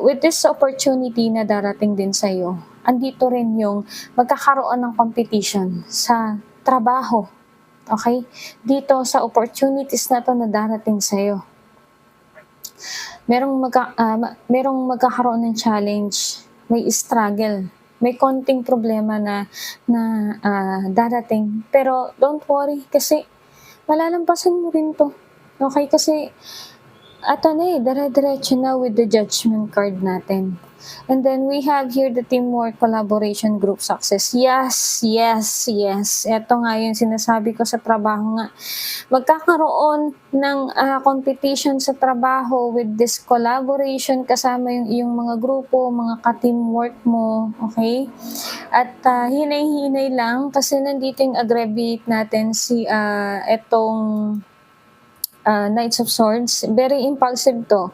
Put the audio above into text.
with this opportunity na darating din sa'yo, andito rin yung magkakaroon ng competition sa trabaho, okey? Dito sa opportunities na 'to na darating sa'yo. Merong magkakaroon ng challenge, may struggle, may konting problema na darating. Pero don't worry kasi malalampasan mo rin 'to, okey? Kasi eto na, dire-diretso na with the judgment card natin. And then we have here the teamwork, collaboration, group success. Yes, yes, yes. Eto nga yung sinasabi ko sa trabaho nga. Magkakaroon ng competition sa trabaho with this collaboration kasama yung iyong mga grupo, mga ka-teamwork mo, okay? At hinay-hinay lang kasi nandito yung aggravate natin si etong Knights of Swords. Very impulsive 'to.